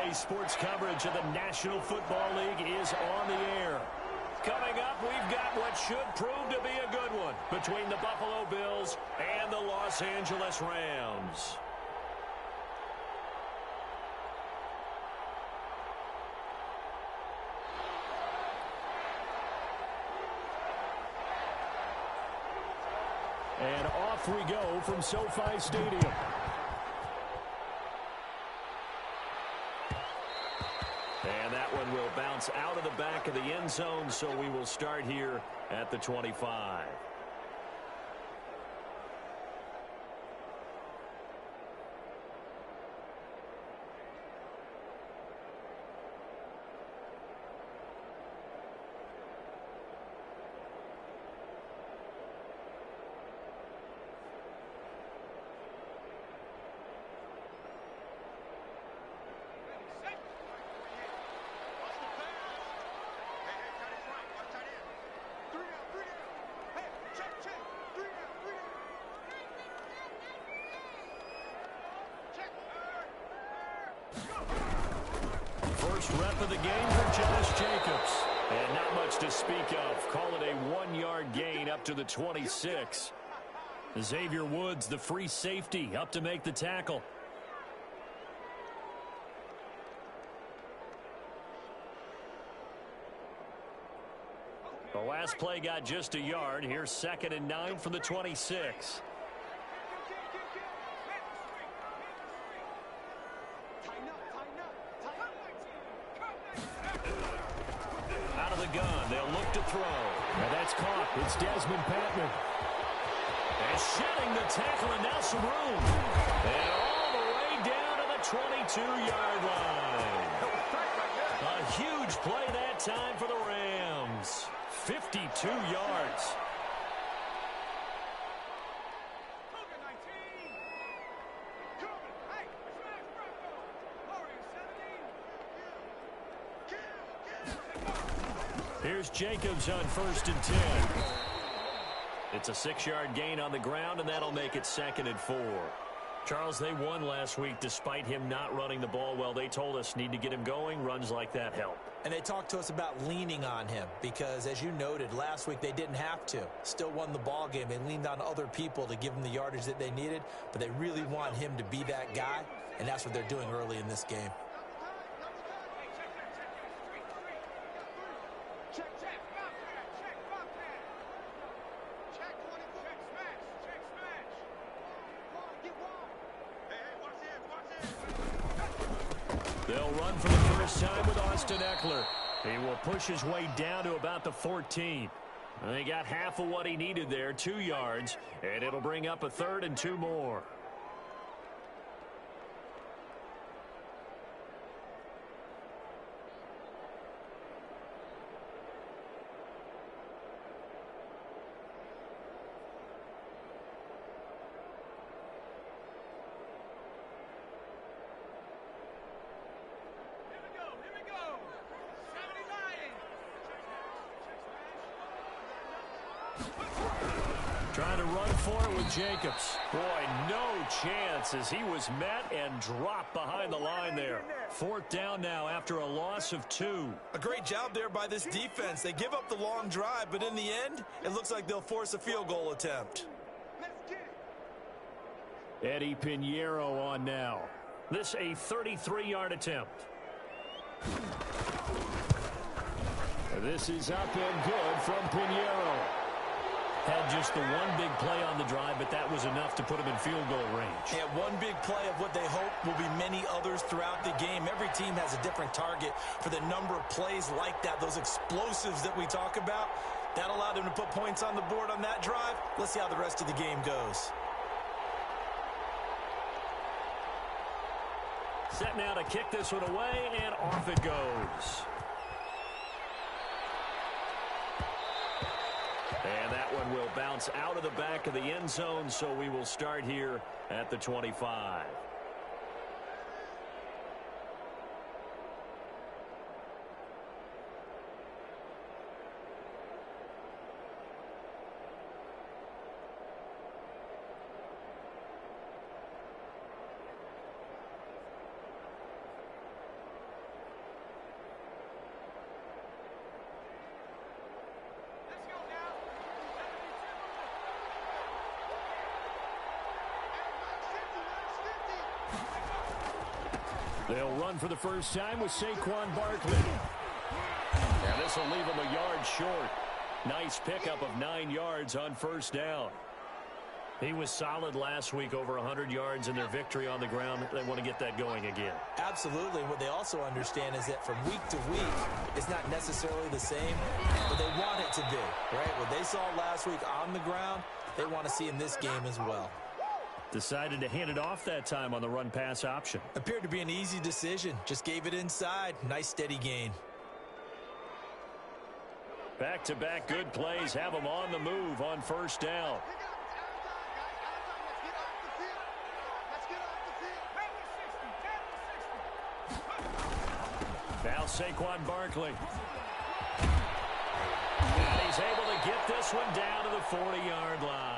Today's sports coverage of the National Football League is on the air. Coming up, we've got what should prove to be a good one between the Buffalo Bills and the Los Angeles Rams. And off we go from SoFi Stadium. And that one will bounce out of the back of the end zone, so we will start here at the 25. First rep of the game for Josh Jacobs. And not much to speak of. Call it a 1-yard gain up to the 26. Xavier Woods, the free safety, up to make the tackle. The last play got just a yard. Here's 2nd and 9 from the 26. Out of the gun, they'll look to throw. And that's caught. It's Desmond Patman. And shedding the tackle, and now some room. And all the way down to the 22-yard line. A huge play that time for the Rams. 52 yards. Here's Jacobs on 1st and 10. It's a 6-yard gain on the ground, and that'll make it 2nd and 4. Charles, they won last week despite him not running the ball well. They told us need to get him going. Runs like that help. And they talked to us about leaning on him because, as you noted, last week they didn't have to. Still won the ball game. They leaned on other people to give them the yardage that they needed, but they really want him to be that guy, and that's what they're doing early in this game. They'll run for the first time with Austin Eckler. He will push his way down to about the 14. They got half of what he needed there, 2 yards, and it'll bring up a 3rd and 2 more. Trying to run for it with Jacobs. Boy, no chance as he was met and dropped behind the line there. 4th down now after a loss of 2. A great job there by this defense. They give up the long drive, but in the end, it looks like they'll force a field goal attempt. Eddie Pinheiro on now. This a 33-yard attempt. This is up and good from Pinheiro. Had just the one big play on the drive, but that was enough to put him in field goal range. Yeah, one big play of what they hope will be many others throughout the game. Every team has a different target for the number of plays like that, those explosives that we talk about. That allowed them to put points on the board on that drive. Let's see how the rest of the game goes. Set now to kick this one away, and off it goes. And that one will bounce out of the back of the end zone, so we will start here at the 25. They'll run for the first time with Saquon Barkley. And this will leave him a yard short. Nice pickup of 9 yards on first down. He was solid last week, over 100 yards in their victory on the ground. They want to get that going again. Absolutely. What they also understand is that from week to week, it's not necessarily the same, but they want it to be, right? What they saw last week on the ground, they want to see in this game as well. Decided to hand it off that time on the run-pass option. Appeared to be an easy decision. Just gave it inside. Nice, steady gain. Back-to-back good plays have them on the move on first down. Now Saquon Barkley. And he's able to get this one down to the 40-yard line.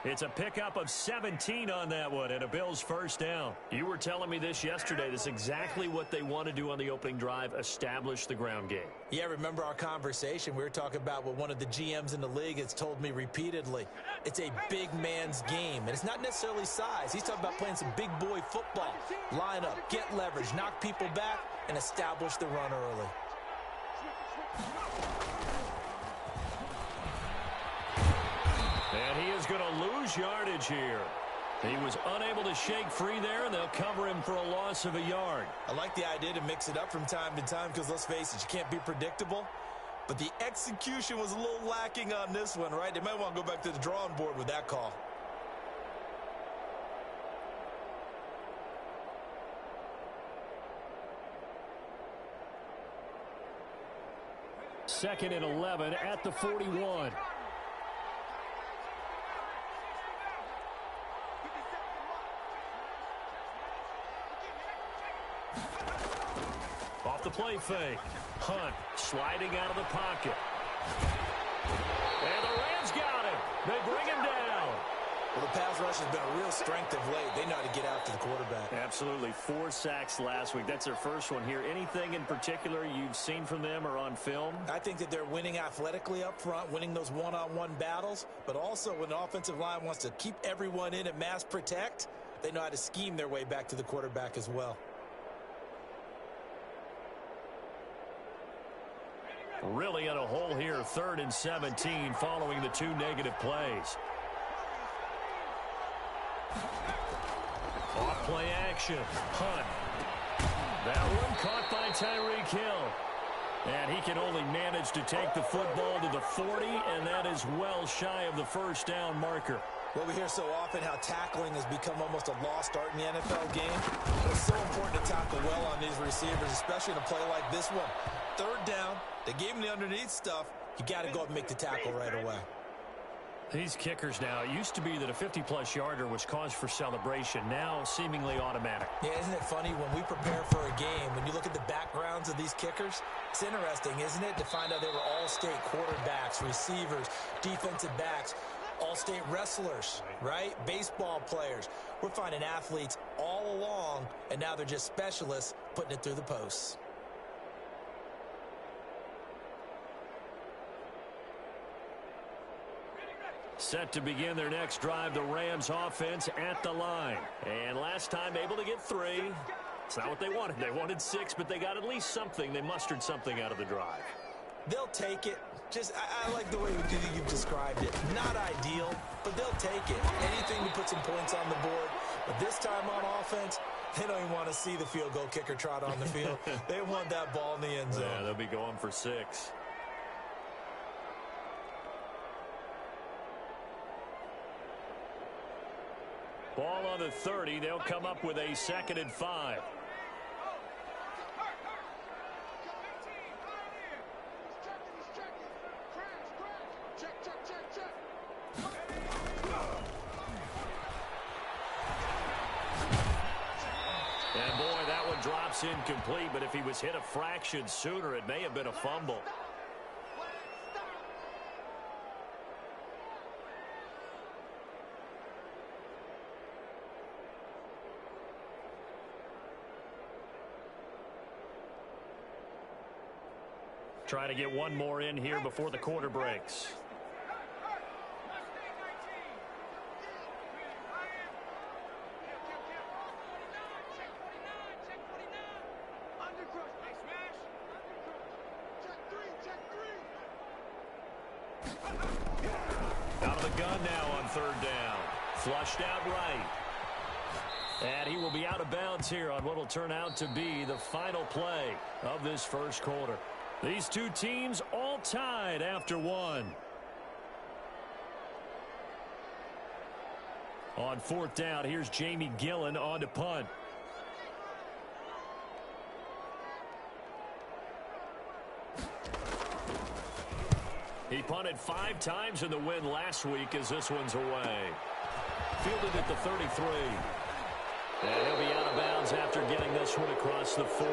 It's a pickup of 17 on that one and a Bills first down. You were telling me this yesterday. This is exactly what they want to do on the opening drive, establish the ground game. Yeah, remember our conversation? We were talking about what one of the GMs in the league has told me repeatedly. It's a big man's game, and it's not necessarily size. He's talking about playing some big boy football. Line up, get leverage, knock people back, and establish the run early. And he is going to lose yardage here. He was unable to shake free there, and they'll cover him for a loss of a yard. I like the idea to mix it up from time to time because, let's face it, you can't be predictable. But the execution was a little lacking on this one, right? They might want to go back to the drawing board with that call. Second and 11 at the 41. Off the play fake. Hunt sliding out of the pocket. And the Rams got him. They bring him down. Well, the pass rush has been a real strength of late. They know how to get after the quarterback. Absolutely. 4 sacks last week. That's their first one here. Anything in particular you've seen from them or on film? I think that they're winning athletically up front, winning those one-on-one battles, but also when the offensive line wants to keep everyone in and mass protect, they know how to scheme their way back to the quarterback as well. Really in a hole here, 3rd and 17 following the 2 negative plays. Off play action. Hunt. That one caught by Tyreek Hill. And he can only manage to take the football to the 40, and that is well shy of the first down marker. Well, we hear so often how tackling has become almost a lost art in the NFL game. It's so important to tackle well on these receivers, especially in a play like this one. 3rd down, they gave him the underneath stuff. You got to go up and make the tackle right away. These kickers now, it used to be that a 50-plus yarder was cause for celebration. Now seemingly automatic. Yeah, isn't it funny when we prepare for a game, when you look at the backgrounds of these kickers, it's interesting, isn't it, to find out they were all-state quarterbacks, receivers, defensive backs, all-state wrestlers, right? Baseball players. We're finding athletes all along, and now they're just specialists putting it through the posts. Set to begin their next drive, the Rams offense at the line. And last time able to get 3. It's not what they wanted. They wanted 6, but they got at least something. They mustered something out of the drive. They'll take it. I like the way you've described it. Not ideal, but they'll take it. Anything to put some points on the board. But this time on offense, they don't even want to see the field goal kicker trot on the field. They want that ball in the end zone. Yeah, they'll be going for 6. Ball on the 30. They'll come up with a 2nd and 5. And boy, that one drops incomplete, but if he was hit a fraction sooner, it may have been a fumble. Trying to get one more in here before the quarter breaks. Out of the gun now on third down. Flushed out right. And he will be out of bounds here on what will turn out to be the final play of this first quarter. These two teams all tied after one. On fourth down, here's Jamie Gillen on to punt. He punted 5 times in the win last week as this one's away. Fielded at the 33. And he'll be out of bounds after getting this one across the 40.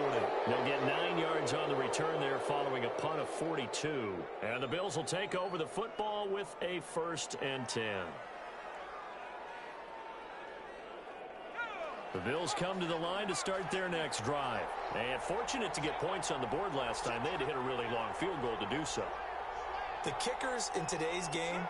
They'll get 9 yards on the return there following a punt of 42. And the Bills will take over the football with a 1st and 10. The Bills come to the line to start their next drive. And fortunate to get points on the board last time. They had to hit a really long field goal to do so. The kickers in today's game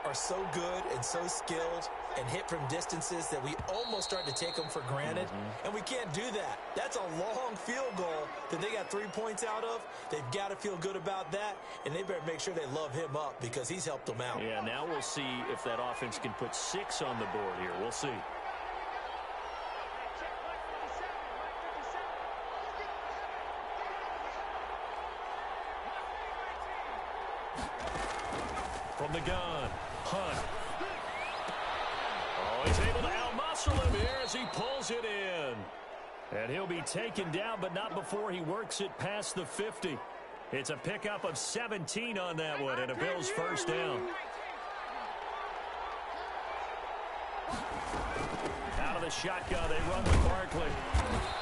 are so good and so skilled and hit from distances that we almost start to take them for granted. And we can't do that. That's a long field goal that they got 3 points out of. They've got to feel good about that, and they better make sure they love him up because he's helped them out. Yeah, now we'll see if that offense can put 6 on the board here. We'll see. From the gun, Hunt. Oh, he's able to outmuscle him here as he pulls it in. And he'll be taken down, but not before he works it past the 50. It's a pickup of 17 on that one, and a Bills first down. Out of the shotgun, they run with Barkley.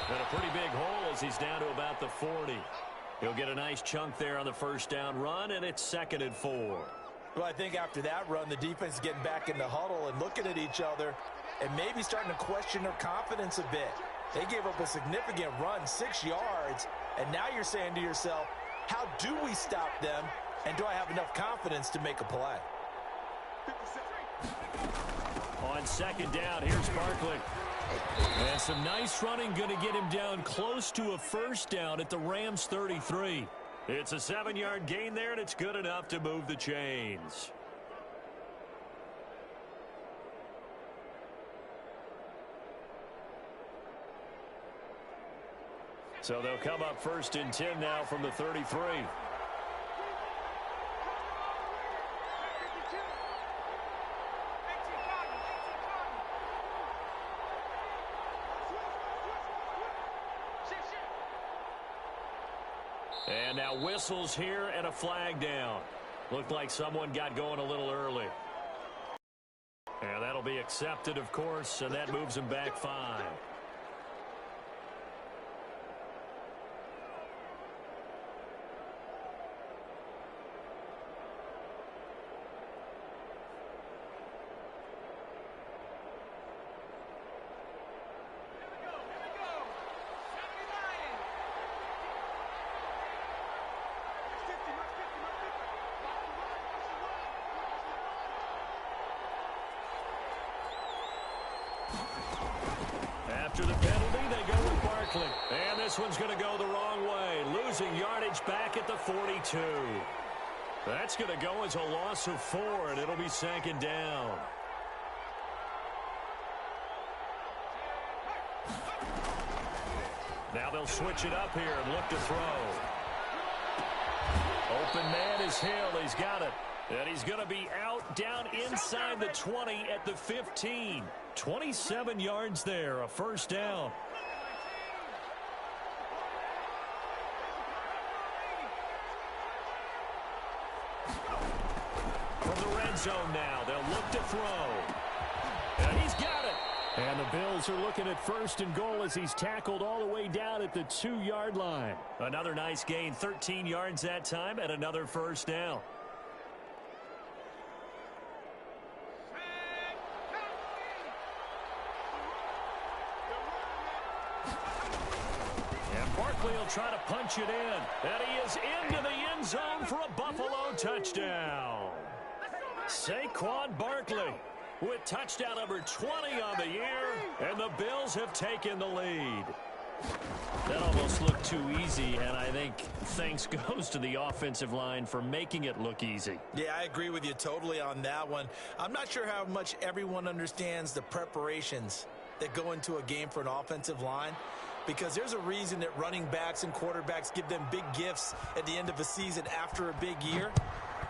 And a pretty big hole as he's down to about the 40. He'll get a nice chunk there on the first down run, and it's 2nd and 4. Well, I think after that run, the defense is getting back in the huddle and looking at each other and maybe starting to question their confidence a bit. They gave up a significant run, 6 yards, and now you're saying to yourself, how do we stop them, and do I have enough confidence to make a play? On 2nd down, here's Barkley. And some nice running, going to get him down close to a first down at the Rams 33. It's a 7-yard gain there, and it's good enough to move the chains. So they'll come up 1st and 10 now from the 33. And now whistles here and a flag down. Looked like someone got going a little early. And that'll be accepted, of course, and that moves him back 5. After the penalty, they go with Barkley. And this one's going to go the wrong way. Losing yardage back at the 42. That's going to go as a loss of 4, and it'll be 2nd down. Now they'll switch it up here and look to throw. Open man is Hill. He's got it. And he's going to be out down inside the 20 at the 15. 27 yards there, a first down. From the red zone now, they'll look to throw. And he's got it. And the Bills are looking at 1st and goal as he's tackled all the way down at the 2-yard line. Another nice gain, 13 yards that time, and another first down. Barkley will try to punch it in. And he is into the end zone for a Buffalo touchdown. Saquon Barkley with touchdown number 20 on the year. And the Bills have taken the lead. That almost looked too easy, and I think thanks goes to the offensive line for making it look easy. Yeah, I agree with you totally on that one. I'm not sure how much everyone understands the preparations that go into a game for an offensive line, because there's a reason that running backs and quarterbacks give them big gifts at the end of a season after a big year.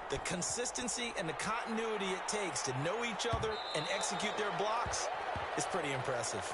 The consistency and the continuity it takes to know each other and execute their blocks is pretty impressive.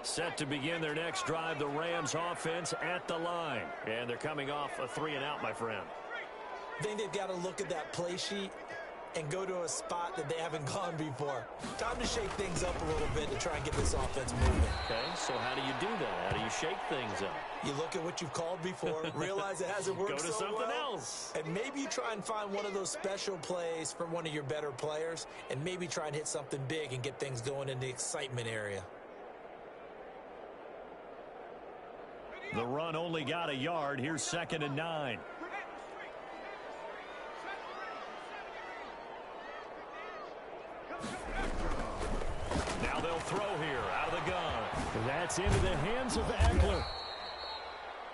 Set to begin their next drive, the Rams offense at the line. And they're coming off a 3-and-out, my friend. I think they've got to look at that play sheet and go to a spot that they haven't gone before. Time to shake things up a little bit to try and get this offense moving. Okay, so how do you do that? How do you shake things up? You look at what you've called before, realize it hasn't worked Go to so something well, else. and maybe you try and find one of those special plays from one of your better players, and maybe try and hit something big and get things going in the excitement area. The run only got a yard. Here's 2nd and 9. Now they'll throw here out of the gun. That's into the hands of Eckler.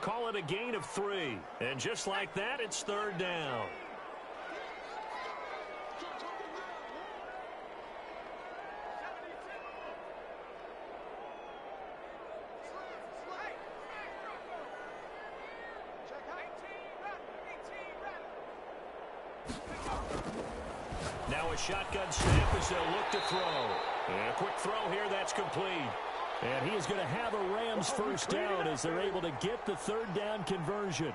Call it a gain of 3. And just like that, it's 3rd down. Now a shotgun snap as they'll look to throw. And a quick throw here, that's complete. And he is going to have a Rams first down as they're able to get the 3rd down conversion.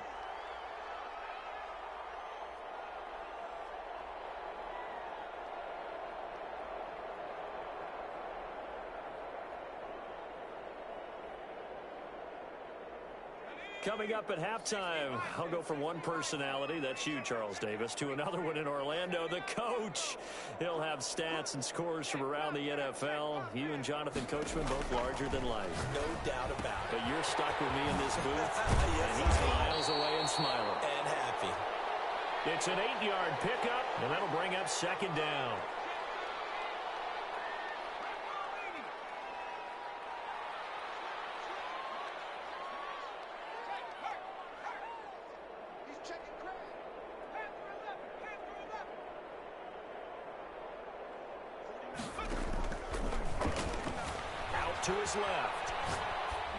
Coming up at halftime, I'll go from one personality, that's you, Charles Davis, to another one in Orlando, the coach. He'll have stats and scores from around the NFL. You and Jonathan Coachman, both larger than life. No doubt about it. But you're stuck with me in this booth, Yes, and he's miles away and smiling. And happy. It's an 8-yard pickup, and that'll bring up 2nd down. To his left.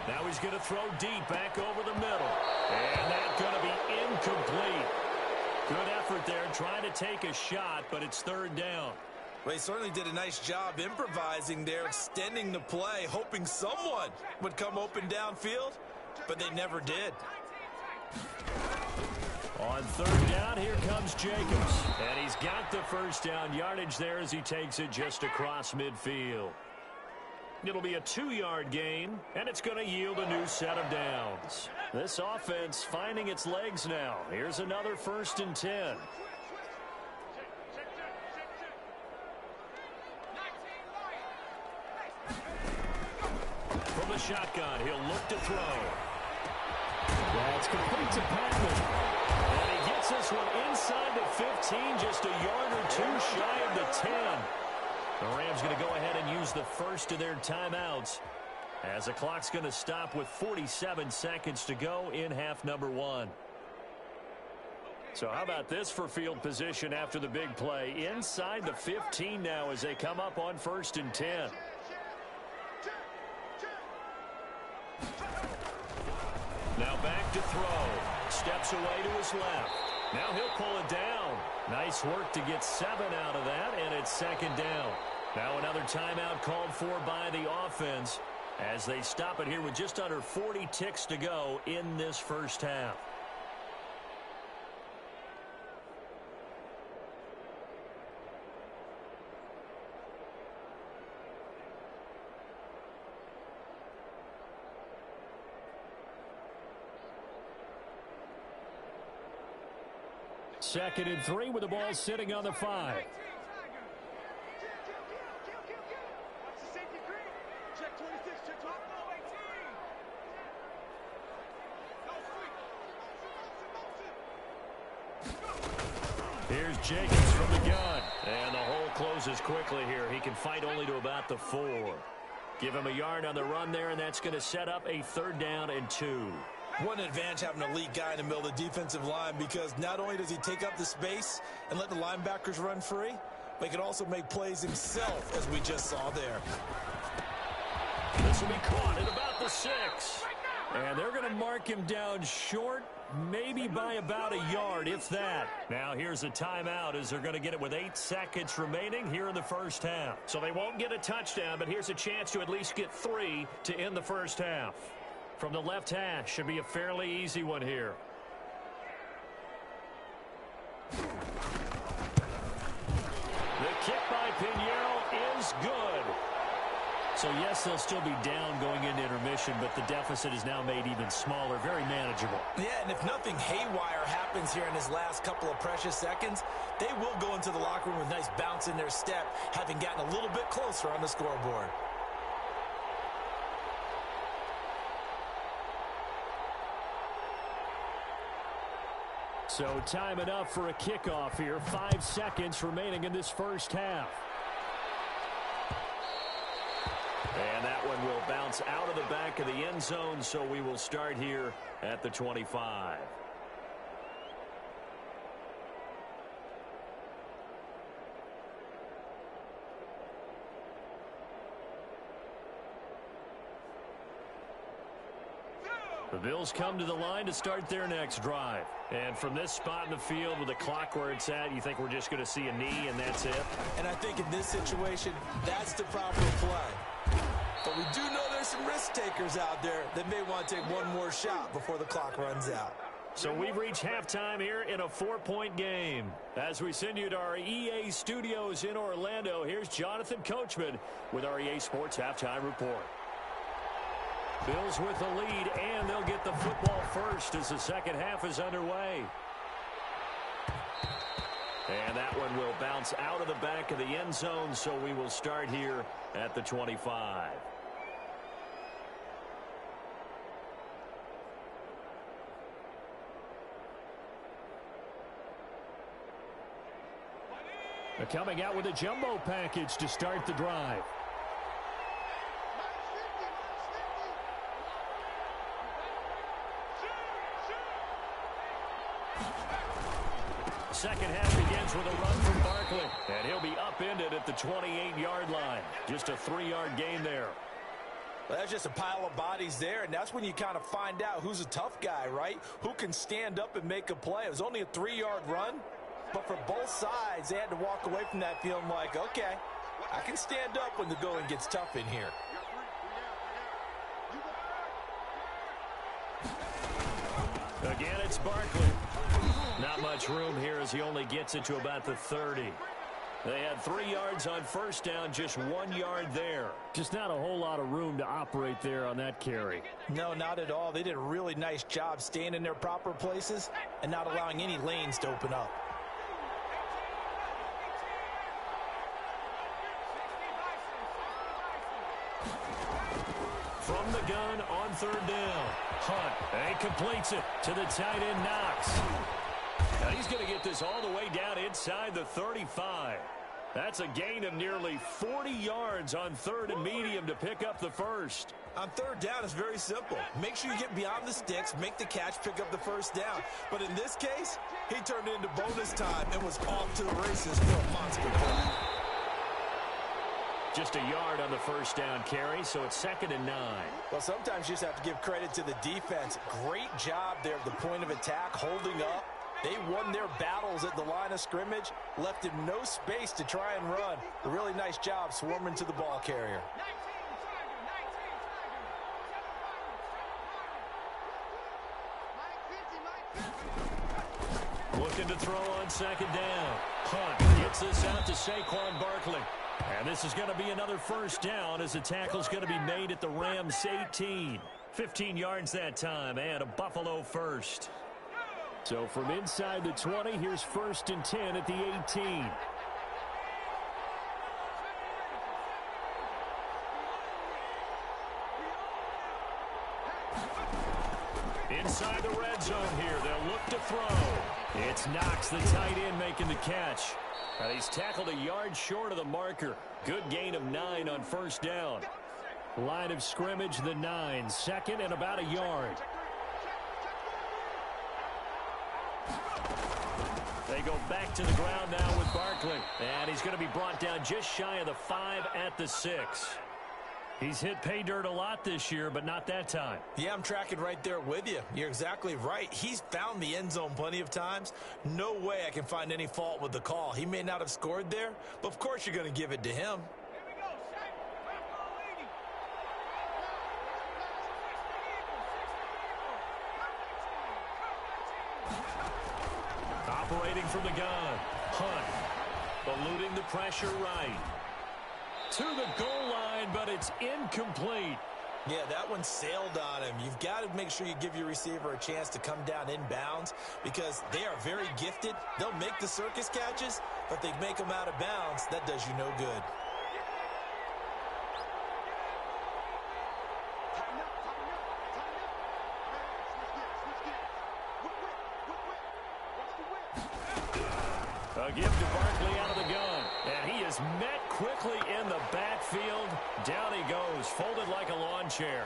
Now he's going to throw deep back over the middle. And that's going to be incomplete. Good effort there trying to take a shot, but it's 3rd down. Well, he certainly did a nice job improvising there, extending the play, hoping someone would come open downfield, but they never did. On 3rd down, here comes Jacobs. And he's got the first down yardage there as he takes it just across midfield. It'll be a 2-yard gain, and it's going to yield a new set of downs. This offense finding its legs now. Here's another 1st and 10. From the shotgun, he'll look to throw. That's complete to Patman. And he gets this one inside the 15, just a yard or 2 shy of the 10. The Rams going to go ahead and use the first of their timeouts as the clock's going to stop with 47 seconds to go in half number 1. So how about this for field position after the big play? Inside the 15 now as they come up on 1st and 10. Now back to throw. Steps away to his left. Now he'll pull it down. Nice work to get 7 out of that, and it's 2nd down. Now another timeout called for by the offense as they stop it here with just under 40 ticks to go in this first half. 2nd and 3 with the ball sitting on the 5. Here's Jacobs from the gun. And the hole closes quickly here. He can fight only to about the 4. Give him a yard on the run there, and that's going to set up a 3rd down and 2. What an advantage having an elite guy in the middle of the defensive line, because not only does he take up the space and let the linebackers run free, but he can also make plays himself, as we just saw there. This will be caught at about the 6. And they're going to mark him down short, maybe by about a yard, if that. Now here's a timeout as they're going to get it with 8 seconds remaining here in the first half. So they won't get a touchdown, but here's a chance to at least get 3 to end the first half. From the left hash, should be a fairly easy one here. The kick by Pinheiro is good. So, yes, they'll still be down going into intermission, but the deficit is now made even smaller, very manageable. Yeah, and if nothing haywire happens here in his last couple of precious seconds, they will go into the locker room with a nice bounce in their step, having gotten a little bit closer on the scoreboard. So time enough for a kickoff here. 5 seconds remaining in this first half. And that one will bounce out of the back of the end zone, so we will start here at the 25. The Bills come to the line to start their next drive. And from this spot in the field with the clock where it's at, you think we're just going to see a knee and that's it? And I think in this situation, that's the proper play. But we do know there's some risk takers out there that may want to take one more shot before the clock runs out. So we've reached halftime here in a 4-point game. As we send you to our EA studios in Orlando, here's Jonathan Coachman with our EA Sports Halftime Report. Bills with the lead, and they'll get the football first as the second half is underway. And that one will bounce out of the back of the end zone, so we will start here at the 25. They're coming out with a jumbo package to start the drive. Second half begins with a run from Barkley. And he'll be upended at the 28-yard line. Just a 3-yard gain there. Well, that's just a pile of bodies there, and that's when you kind of find out who's a tough guy, right? Who can stand up and make a play. It was only a 3-yard run, but for both sides, they had to walk away from that feeling like, okay, I can stand up when the going gets tough in here. Again, it's Barkley. Not much room here as he only gets it to about the 30. They had 3 yards on first down, just 1 yard there. Just not a whole lot of room to operate there on that carry. No, not at all. They did a really nice job staying in their proper places and not allowing any lanes to open up. From the gun on 3rd down. Hunt, and completes it to the tight end, Knox. Now he's going to get this all the way down inside the 35. That's a gain of nearly 40 yards on 3rd and medium to pick up the first. On 3rd down, it's very simple. Make sure you get beyond the sticks, make the catch, pick up the first down. But in this case, he turned it into bonus time and was off to the races for a monster play. Just a yard on the first down carry, so it's 2nd and 9. Well, sometimes you just have to give credit to the defense. Great job there at the point of attack, holding up. They won their battles at the line of scrimmage, left him no space to try and run. A really nice job swarming to the ball carrier. Looking to throw on 2nd down. Hunt gets this out to Saquon Barkley. And this is going to be another first down as the tackle's going to be made at the Rams 18. 15 yards that time and a Buffalo first. So from inside the 20, here's 1st and 10 at the 18. Inside the red zone here, they'll look to throw. It's Knox, the tight end, making the catch. And he's tackled a yard short of the marker. Good gain of 9 on 1st down. Line of scrimmage, the 9, 2nd and about a yard. They go back to the ground now with Barkley. And he's going to be brought down just shy of the 5 at the 6. He's hit pay dirt a lot this year, but not that time. Yeah, I'm tracking right there with you. You're exactly right. He's found the end zone plenty of times. No way I can find any fault with the call. He may not have scored there, but of course you're going to give it to him. Operating from the gun, Hunt, eluding the pressure right. To the goal line, but it's incomplete. Yeah, that one sailed on him. You've got to make sure you give your receiver a chance to come down inbounds because they are very gifted. They'll make the circus catches, but they make them out of bounds. That does you no good. A give to Barkley out of the gun. And he is met quickly in the backfield. Down he goes, folded like a lawn chair.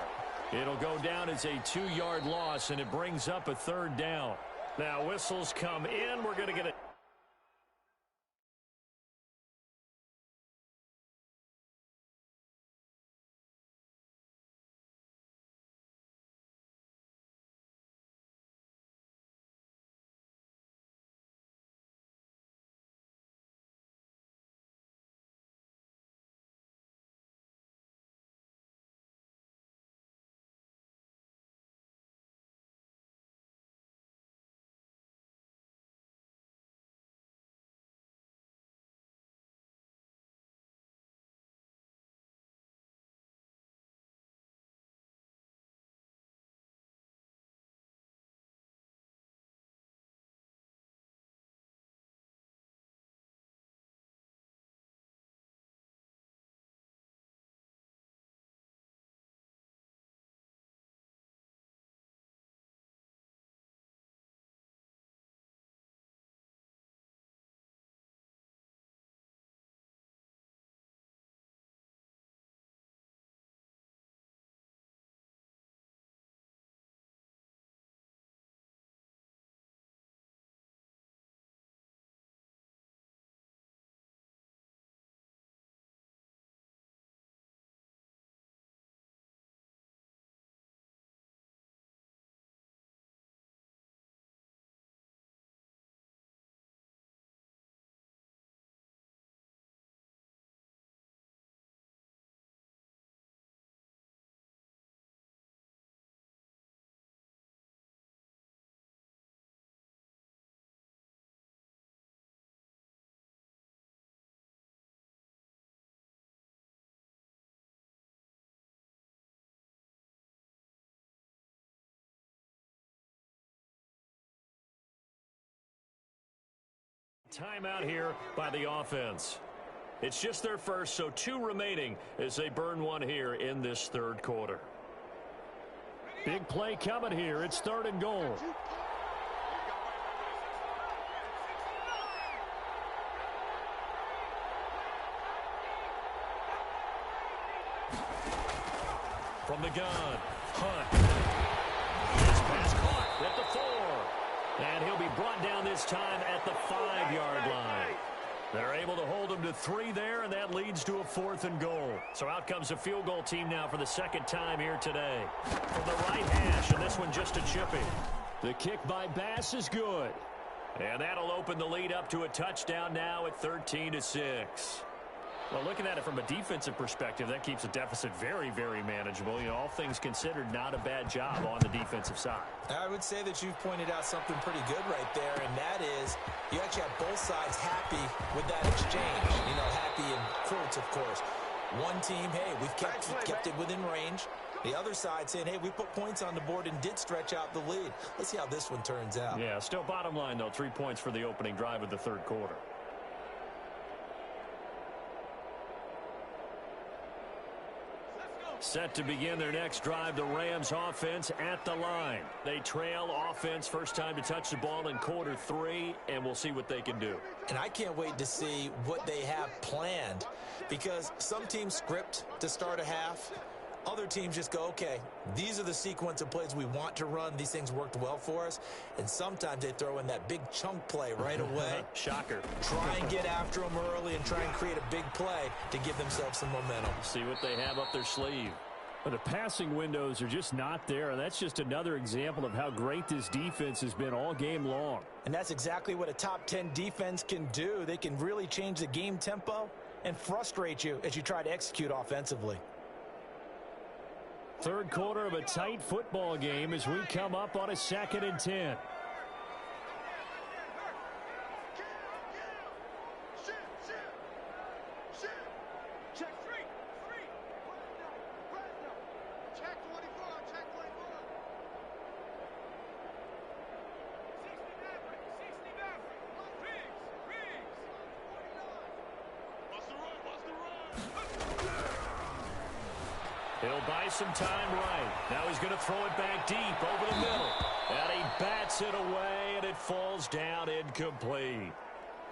It'll go down as a 2-yard loss, and it brings up a 3rd down. Now whistles come in. We're going to get it. Timeout here by the offense. It's just their first, so 2 remaining as they burn 1 here in this 3rd quarter. Big play coming here. It's 3rd and goal. From the gun, Hunt. This pass caught at the 4. And he'll be brought down this time at the 5-yard line. They're able to hold him to 3 there, and that leads to a 4th and goal. So out comes a field goal team now for the 2nd time here today. From the right hash, and this one just a chippy. The kick by Bass is good. And that'll open the lead up to a touchdown now at 13-6. Well, looking at it from a defensive perspective, that keeps the deficit very, very manageable. You know, all things considered, not a bad job on the defensive side. I would say that you've pointed out something pretty good right there, and that is you actually have both sides happy with that exchange. You know, happy in quotes, of course. One team, hey, we've kept it within range. The other side saying, hey, we put points on the board and did stretch out the lead. Let's see how this one turns out. Yeah, still bottom line, though, 3 points for the opening drive of the third quarter. Set to begin their next drive, the Rams offense at the line. They trail offense, first time to touch the ball in quarter 3, and we'll see what they can do. And I can't wait to see what they have planned, because some teams script to start a half. Other teams just go, okay, these are the sequence of plays we want to run. These things worked well for us. And sometimes they throw in that big chunk play right away. Shocker. Try and get after them early and try and create a big play to give themselves some momentum. See what they have up their sleeve. But the passing windows are just not there, and that's just another example of how great this defense has been all game long. And that's exactly what a top 10 defense can do. They can really change the game tempo and frustrate you as you try to execute offensively. Third quarter of a tight football game as we come up on a 2nd and 10. He'll buy some time right. Now he's going to throw it back deep over the middle. And he bats it away, and it falls down incomplete.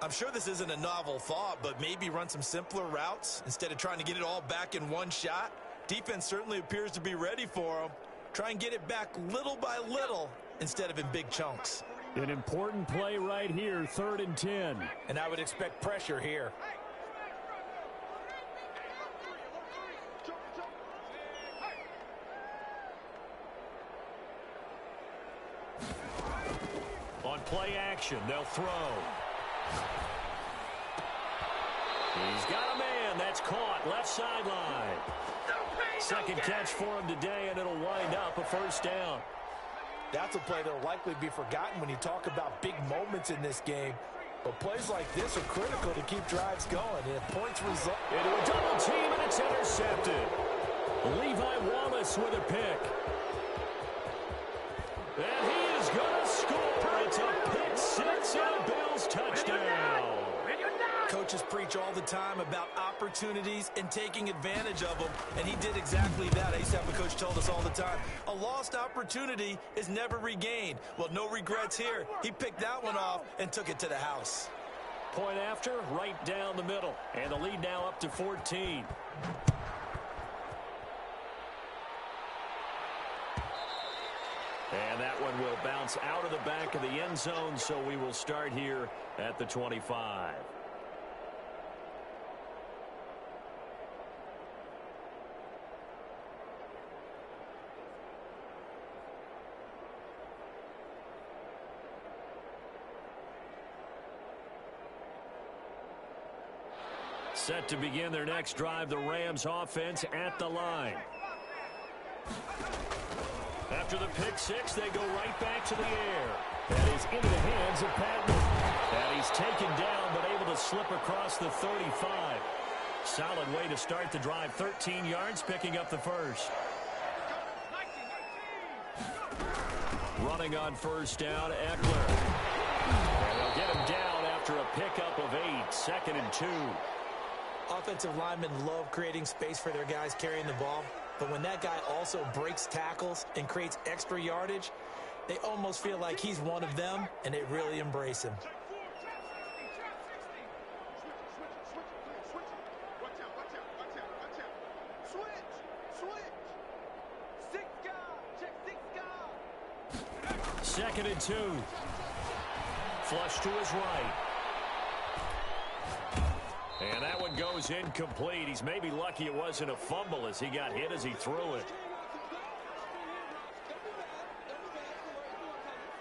I'm sure this isn't a novel thought, but maybe run some simpler routes instead of trying to get it all back in one shot. Defense certainly appears to be ready for him. Try and get it back little by little instead of in big chunks. An important play right here, 3rd and 10. And I would expect pressure here. On play action, they'll throw. He's got a man. That's caught. Left sideline. Second catch for him today, and it'll wind up a first down. That's a play that will likely be forgotten when you talk about big moments in this game. But plays like this are critical to keep drives going. And if points result into a double team, and it's intercepted. Levi Wallace with a pick. And he is going to score. It's a pick six and a Bills touchdown. Coaches preach all the time about opportunities and taking advantage of them, and he did exactly that. I used to have a coach told us all the time, a lost opportunity is never regained. Well, no regrets here. He picked that one off and took it to the house. Point after, right down the middle, and the lead now up to 14. And that one will bounce out of the back of the end zone, so we will start here at the 25. Set to begin their next drive, the Rams offense at the line. After the pick six, they go right back to the air. That is into the hands of Patton. And he's taken down, but able to slip across the 35. Solid way to start the drive. 13 yards, picking up the first. Running on first down, Eckler. And they'll get him down after a pickup of 8. 2nd and 2. Offensive linemen love creating space for their guys carrying the ball. But when that guy also breaks tackles and creates extra yardage, they almost feel like he's one of them, and they really embrace him. Second and 2. Flush to his right. And that one goes incomplete. He's maybe lucky it wasn't a fumble as he got hit as he threw it.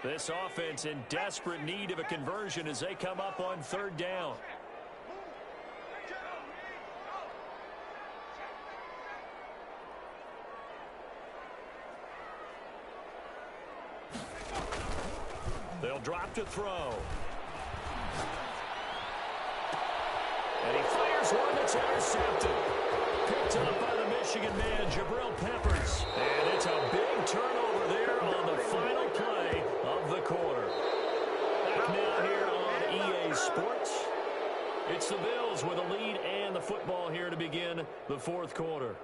This offense in desperate need of a conversion as they come up on third down. They'll drop to throw. And he fires one that's intercepted. Picked up by the Michigan Michigan man, Jabril Peppers. And it's a big turnover there on the final play of the quarter. Back now here on EA Sports. It's the Bills with a lead and the football here to begin the fourth quarter.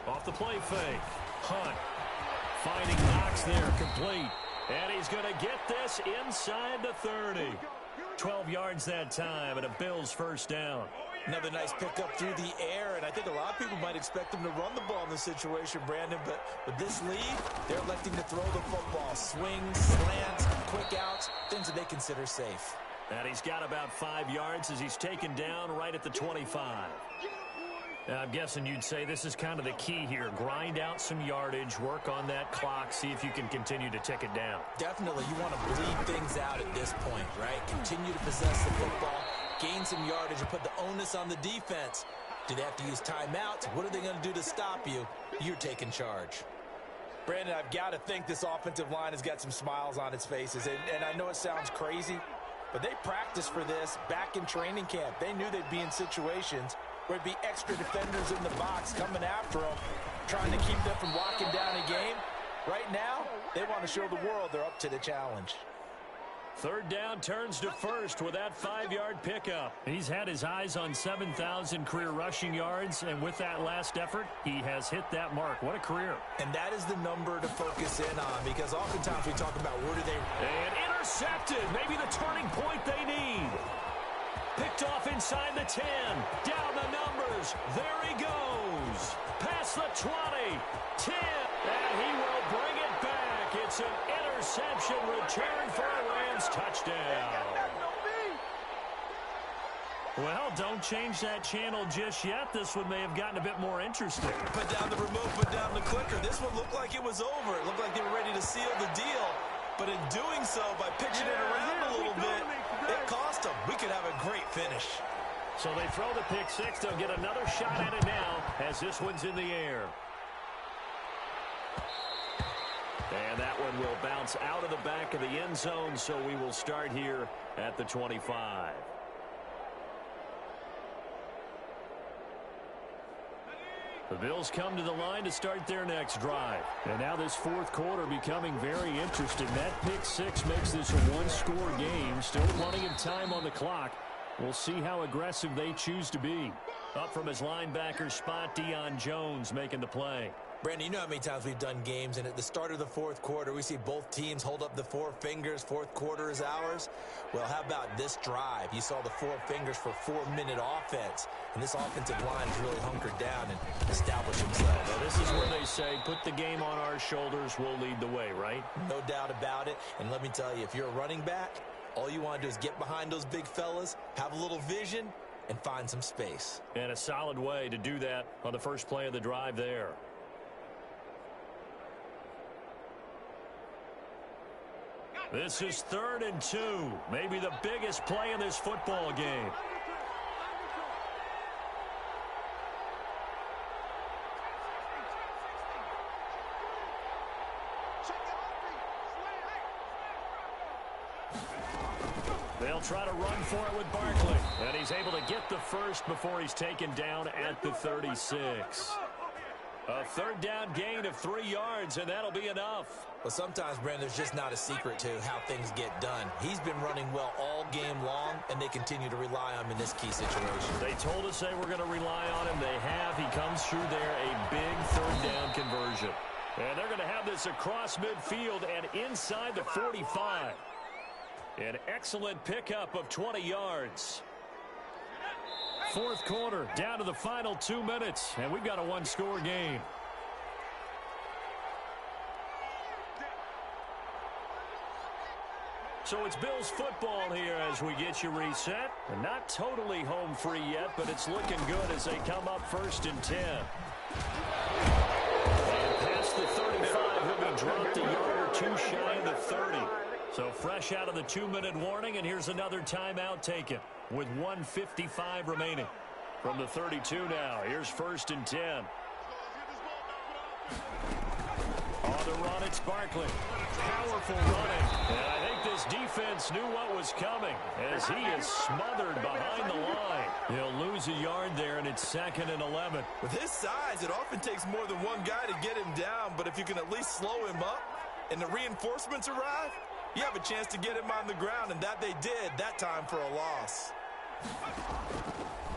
Off the play fake. Hunt finding Knox there, complete. And he's going to get this inside the 30. 12 yards that time and a Bills first down. Another nice pickup through the air, and I think a lot of people might expect them to run the ball in this situation, Brandon, but with this lead, they're electing to throw the football. Swings, slants, quick outs, things that they consider safe. And he's got about 5 yards as he's taken down right at the 25. I'm guessing you'd say this is kind of the key here. Grind out some yardage, work on that clock, see if you can continue to tick it down. Definitely, you want to bleed things out at this point, right? Continue to possess the football, gain some yardage, and put the onus on the defense. Do they have to use timeouts? What are they going to do to stop you? You're taking charge. Brandon, I've got to think this offensive line has got some smiles on its faces. And I know it sounds crazy, but they practiced for this back in training camp. They knew they'd be in situations where there'd be extra defenders in the box coming after them, trying to keep them from locking down a game. Right now, they want to show the world they're up to the challenge. Third down turns to first with that 5-yard pickup. He's had his eyes on 7,000 career rushing yards, and with that last effort, he has hit that mark. What a career. And that is the number to focus in on, because oftentimes we talk about where do they... And intercepted. Maybe the turning point they need. Picked off inside the 10. Down the numbers. There he goes. Past the 20. 10. And he will bring it back. It's an interception return for a Rams touchdown. Well, don't change that channel just yet. This one may have gotten a bit more interesting. Put down the remote, put down the clicker. This one looked like it was over. It looked like they were ready to seal the deal. But in doing so, by pitching it around a little bit, it cost them. We could have a great finish. So they throw the pick six. They'll get another shot at it now as this one's in the air. And that one will bounce out of the back of the end zone, so we will start here at the 25. The Bills come to the line to start their next drive. And now this fourth quarter becoming very interesting. That pick six makes this a one-score game. Still plenty of time on the clock. We'll see how aggressive they choose to be. Up from his linebacker spot, Deion Jones making the play. Brandon, you know how many times we've done games, and at the start of the fourth quarter, we see both teams hold up the four fingers. Fourth quarter is ours. Well, how about this drive? You saw the four fingers for 4-minute offense, and this offensive line has really hunkered down and established themselves. Well, this is where they say, put the game on our shoulders, we'll lead the way, right? No doubt about it. And let me tell you, if you're a running back, all you want to do is get behind those big fellas, have a little vision, and find some space. And a solid way to do that on the first play of the drive there. This is 3rd and 2. Maybe the biggest play in this football game. They'll try to run for it with Barkley. And he's able to get the first before he's taken down at the 36. A third down gain of 3 yards, and that'll be enough. Well, sometimes, Brandon, there's just not a secret to how things get done. He's been running well all game long, and they continue to rely on him in this key situation. They told us they were going to rely on him. They have. He comes through there, a big third down conversion. And they're going to have this across midfield and inside the 45. An excellent pickup of 20 yards. Fourth quarter, down to the final 2 minutes, and we've got a one-score game. So it's Bills football here as we get you reset. And not totally home free yet, but it's looking good as they come up 1st and 10. And past the 35, he'll be dropped a yard or two shy of the 30. So fresh out of the 2-minute warning, and here's another timeout taken with 1:55 remaining. From the 32 now, here's 1st and 10. the run, it's Barkley. Powerful running. And I think this defense knew what was coming as he is smothered behind the line. He'll lose a yard there, and it's 2nd and 11. With his size, it often takes more than one guy to get him down, but if you can at least slow him up and the reinforcements arrive, you have a chance to get him on the ground, and that they did that time for a loss.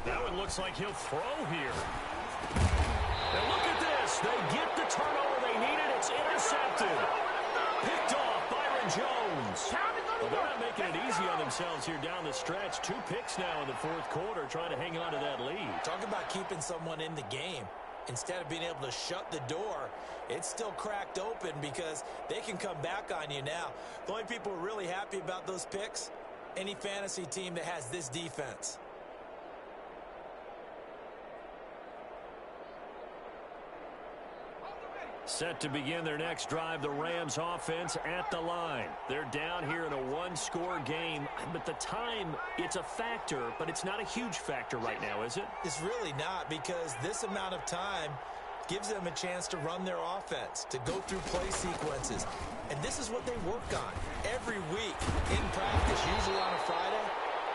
That one looks like he'll throw here. And look at this. They get the turnover they needed. It's intercepted. Picked off Byron Jones. Well, they're not making it easy on themselves here down the stretch. 2 picks now in the 4th quarter, trying to hang on to that lead. Talk about keeping someone in the game. Instead of being able to shut the door, it's still cracked open because they can come back on you now. The only people who are really happy about those picks, any fantasy team that has this defense. Set to begin their next drive, the Rams offense at the line. They're down here in a 1-score game, but the time, it's a factor, but it's not a huge factor right now, is it? It's really not, because this amount of time gives them a chance to run their offense, to go through play sequences. And this is what they work on every week in practice, usually on a Friday.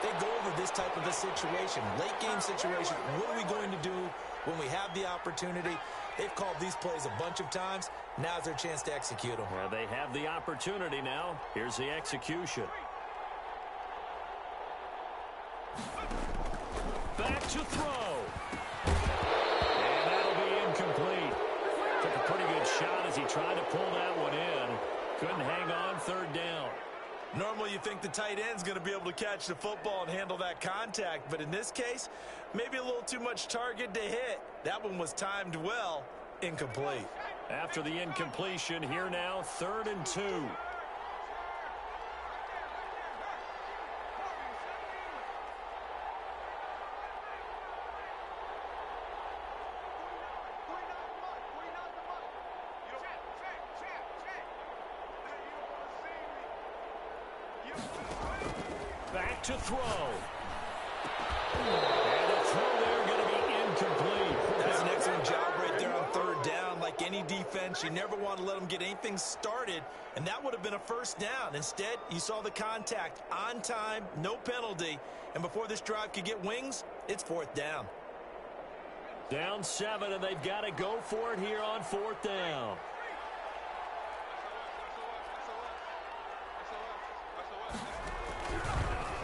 They go over this type of a situation, late game situation. What are we going to do when we have the opportunity? They've called these plays a bunch of times. Now's their chance to execute them. Well, they have the opportunity now. Here's the execution. Back to throw. And that'll be incomplete. Took a pretty good shot as he tried to pull that one in. Couldn't hang on, 3rd down. Normally you think the tight end's going to be able to catch the football and handle that contact, but in this case, maybe a little too much target to hit. That one was timed well, incomplete. After the incompletion, here now, 3rd and 2. Back to throw. And the throw there going to be incomplete. That's an excellent job right there on 3rd down. Like any defense, you never want to let them get anything started, and that would have been a 1st down. Instead, you saw the contact on time, no penalty, and before this drive could get wings, it's 4th down. Down 7, and they've got to go for it here on 4th down.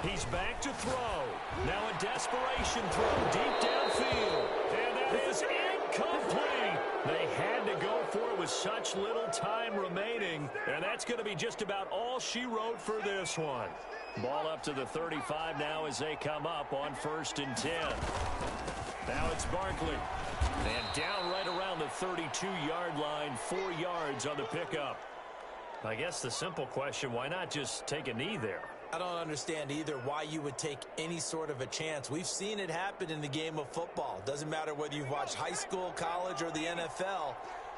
He's back to throw. Now a desperation throw deep downfield. And that is incomplete. They had to go for it with such little time remaining. And that's going to be just about all she wrote for this one. Ball up to the 35 now as they come up on 1st and 10. Now it's Barkley. And down right around the 32-yard line, 4 yards on the pickup. I guess the simple question, why not just take a knee there? I don't understand either why you would take any sort of a chance. We've seen it happen in the game of football. Doesn't matter whether you've watched high school, college, or the NFL.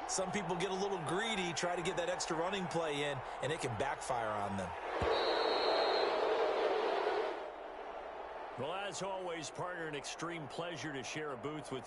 Some people get a little greedy, try to get that extra running play in, and it can backfire on them. Well, as always, partner, an extreme pleasure to share a booth with you.